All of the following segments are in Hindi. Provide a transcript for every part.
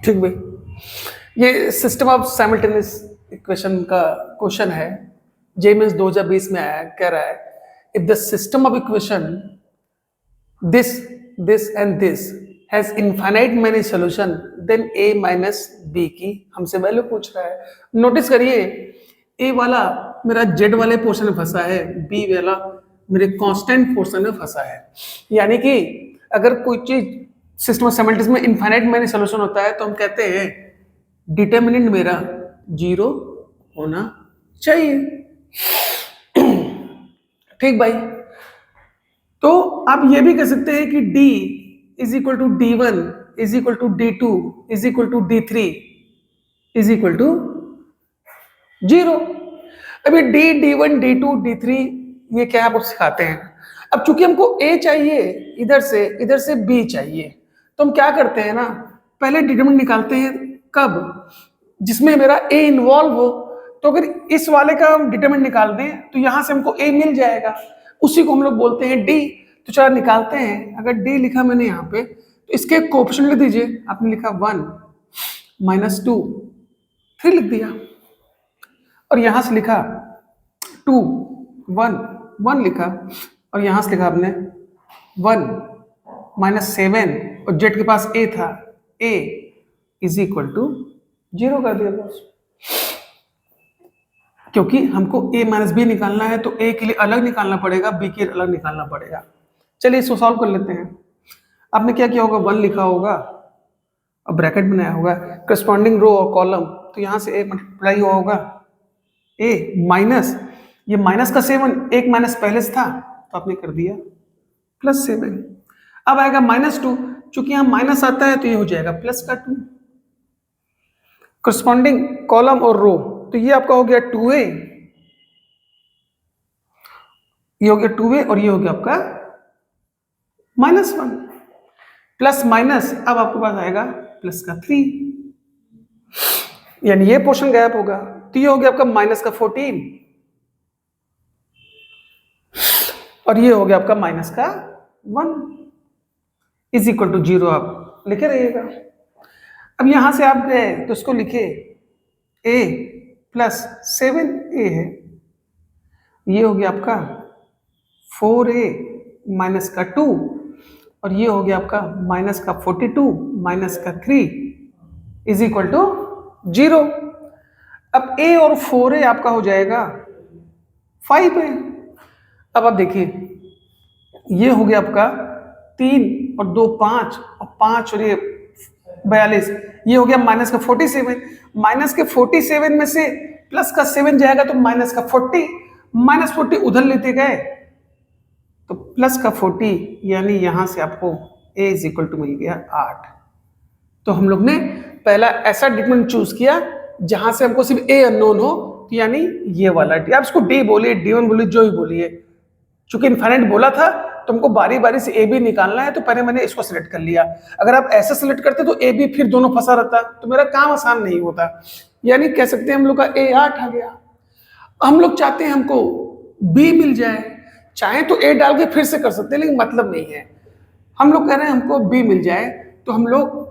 ठीक भाई, ये सिस्टम ऑफ साइमल्टेनियस इक्वेशन का क्वेश्चन है। जेईई 2020 में आया, कह रहा है if the system of equation this and this has infinite many solution then a minus B की हमसे वैल्यू पूछ रहा है। नोटिस करिए, ए वाला मेरा जेड वाले पोर्शन में फंसा है, बी वाला मेरे कांस्टेंट पोर्शन में फंसा है। यानी कि अगर कोई चीज सिस्टम ऑफ साइमल्टेनियस में इनफाइनाइट मेनी सॉल्यूशन होता है तो हम कहते हैं डिटर्मिनेंट मेरा 0 होना चाहिए। ठीक भाई, तो आप ये भी कह सकते हैं कि d is equal to d1 is equal to d2 is equal to d3 is equal to 0। अभी d, d1, d2, d3 ये क्या आप सिखाते हैं। अब चूंकि हमको a चाहिए, इधर से b चाहिए, तो हम क्या करते हैं ना, पहले डिटरमिनेंट निकालते हैं। कब? जिसमें मेरा a इन्वॉल्व हो। तो अगर इस वाले का हम डिटरमिनेंट निकाल दें तो यहां से हमको a मिल जाएगा, उसी को हम लोग बोलते हैं d। तो चलो निकालते हैं। अगर d लिखा मैंने यहाँ पे, तो इसके कोएफिशिएंट लिख दीजिए। आपने लिखा 1 माइनस 2, 3 लिख दिया, और यहां से लिखा 2 1 1 लिखा, और यहां से लिखा आपने 1 माइनस 7, और जेड के पास a था, a इज इक्वल टू 0 कर दिया बस। क्योंकि हमको a माइनस बी निकालना है तो a के लिए अलग निकालना पड़ेगा, b के लिए अलग निकालना पड़ेगा। चलिए इसको सॉल्व कर लेते हैं। आपने क्या किया होगा, 1 लिखा होगा और ब्रैकेट बनाया होगा, करस्पॉन्डिंग रो और कॉलम, तो यहां से a मल्टीप्लाई हुआ होगा a माइनस, ये माइनस का 7, एक माइनस पहले से था तो आपने कर दिया प्लस 7। अब आएगा माइनस 2, चूंकि यहां माइनस आता है तो ये हो जाएगा प्लस का 2। करस्पॉन्डिंग कॉलम और रो, तो ये आपका हो गया 2a, ये हो गया 2a, और ये हो गया आपका -1 प्लस माइनस। अब आपके पास आएगा प्लस का 3, यानी ये पोर्शन गायब होगा, तो ये हो गया आपका माइनस का 14, और ये हो गया आपका माइनस का 1 इज इक्वल टू 0। आप लिखे रहिएगा। अब यहां से आप गए तो इसको लिखे a प्लस 7a है, ये हो गया आपका 4a माइनस का 2, और ये हो गया आपका माइनस का 42 माइनस का 3 इज इक्वल टू 0। अब a और 4a आपका हो जाएगा 5a। अब आप देखिए, ये हो गया आपका 3 और 2 5, और 5 और ये 42, ये हो गया माइनस का 47। माइनस के 47 में से प्लस का 7 जाएगा तो माइनस का 40, माइनस 40 उधर लेते गए तो प्लस का 40, यानी यहां से आपको a इज इक्वल टू मिल गया 8। तो हम लोग ने पहला ऐसा डिटरमिनेंट चूज किया जहां से हमको सिर्फ a अननोन हो, तो यानी ये वाला d। आप इसको d बोलिए, d1 बोलिए, जो भी बोलिए, चूंकि इनफाइनाइट बोला था तो हमको बारी बारी से a b निकालना है, तो पहले मैंने इसको सिलेक्ट कर लिया। अगर आप ऐसे सिलेक्ट करते तो a b फिर दोनों फंसा रहता, तो मेरा काम आसान नहीं होता। यानी कह सकते हैं हम लोग का a 8 आ गया। हम लोग चाहते हैं हमको b मिल जाए, चाहे तो a डाल के फिर से कर सकते हैं, लेकिन मतलब नहीं है। हम लोग कह रहे हैं हमको b मिल जाए, तो हम लोग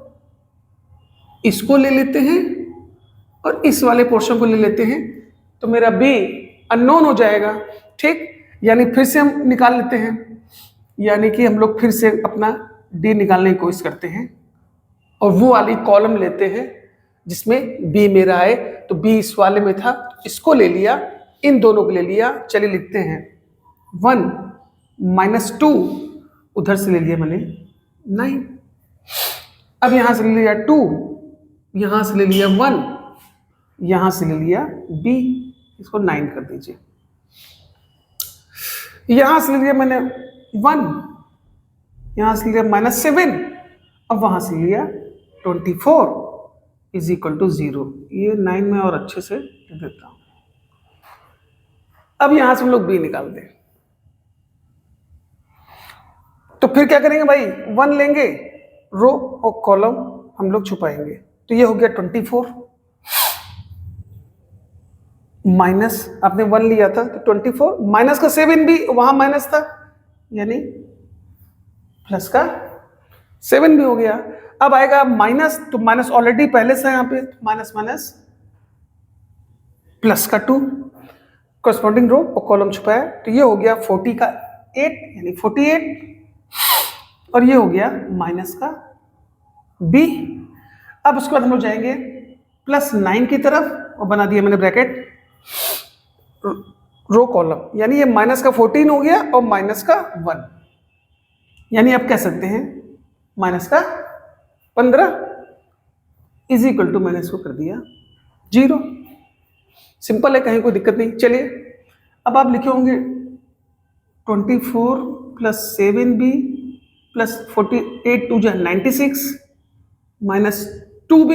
इसको ले लेते हैं और इस वाले पोर्शन को ले लेते हैं, तो मेरा b अननोन हो जाएगा। ठीक, यानी फिर से हम निकाल लेते हैं, यानी कि हम लोग फिर से अपना d निकालने की कोशिश करते हैं, और वो वाली कॉलम लेते हैं जिसमें b मेरा आए। तो b इस वाले में था, इसको ले लिया, इन दोनों को ले लिया। चलिए लिखते हैं 1 माइनस 2, उधर से ले लिया मैंने 9। अब यहां से ले लिया 2, यहां से ले लिया 1, यहां से ले लिया b, इसको 9 कर दीजिए। यहां से ले लिया मैंने 1, यहां से लिया -7, अब वहां से लिया 24 इज इक्वल टू 0। ये 9 में और अच्छे से लिख देता हूं। अब यहां से हम लोग b निकाल दें, तो फिर क्या करेंगे भाई, 1 लेंगे, रो और कॉलम हम लोग छुपाएंगे, तो ये हो गया 24 माइनस, आपने 1 लिया था तो 24 माइनस का 7 भी वहां माइनस था, यानी प्लस का 7 भी हो गया। अब आएगा माइनस, तो माइनस ऑलरेडी पहले से यहाँ पे, माइनस माइनस प्लस का 2, कॉरस्पॉन्डिंग रो और कॉलम छुपाया, तो ये हो गया 40 का 8 यानी 48, और ये हो गया माइनस का b। अब उसके बाद हम लोग जाएंगे +9 की तरफ और बना दिया मैंने ब्रैकेट रो कॉलम, यानी ये माइनस का 14 हो गया और माइनस का 1, यानी आप कह सकते हैं माइनस का 15 इज इक्वल टू, मैंने इसको कर दिया 0। सिंपल है, कहीं कोई दिक्कत नहीं। चलिए अब आप लिखे होंगे 24 + 7b + 48 2 जा 96 -2b,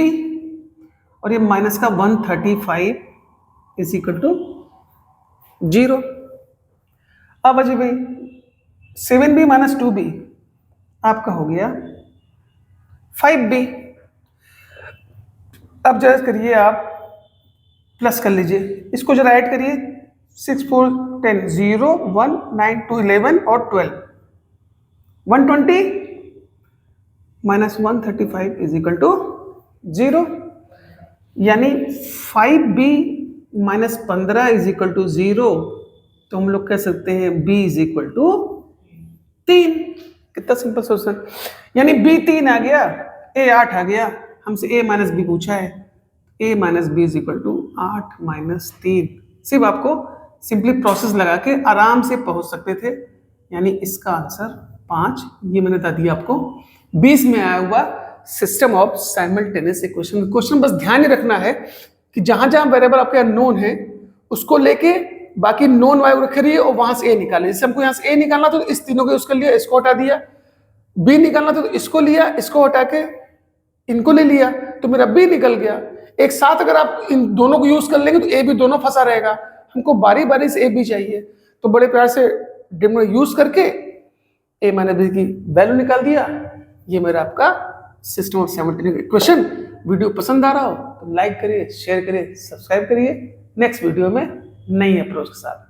और ये माइनस का 135 इज इक्वल टू 0। अब अजय भाई 7b - 2b आपका हो गया 5b। अब जरा करिए, आप प्लस कर लीजिए, इसको जरा ऐड करिए, 6 4 10 0 1 9 2 11 और 12, 120 -135 इज इक्वल टू 0, यानी 5b - 15 इज इक्वल टू 0। तो हम लोग कह सकते हैं b इज इक्वल टू 3। कितना सिंपल सोचना, यानी b 3 आ गया, a 8 आ गया, हमसे a - b पूछा है, a - b is equal to 8 - 3। सिर्फ आपको सिंपली प्रोसेस लगा के आराम से पहुंच सकते थे, यानी इसका आंसर 5। ये मैंने बता दिया आपको 20 में आया हुआ system of simultaneous equation. Question बस ध्यान ही रखना है कि जहां जहां वेरिएबल आपके नोन है उसको लेके बाकी नॉन वाल्यू रख रही है और वहां से ए निकाले। जैसे हमको यहाँ से ए निकालना तो इस तीनों को यूज कर लिया, इसको हटा दिया, बी निकालना तो इसको लिया, इसको हटा के इनको ले लिया, तो मेरा बी निकल गया। एक साथ अगर आप इन दोनों को यूज कर लेंगे तो ए भी दोनों फंसा रहेगा, हमको बारी बारी से ए भी चाहिए, तो बड़े प्यार से डिमो यूज करके ए माइनस बी की वैल्यू निकाल दिया। ये मेरा आपका system of simultaneous equation. Video पसंद आ रहा हो तो लाइक करिए, शेयर करिए, सब्सक्राइब करिए। नेक्स्ट वीडियो में नई अप्रोच के साथ।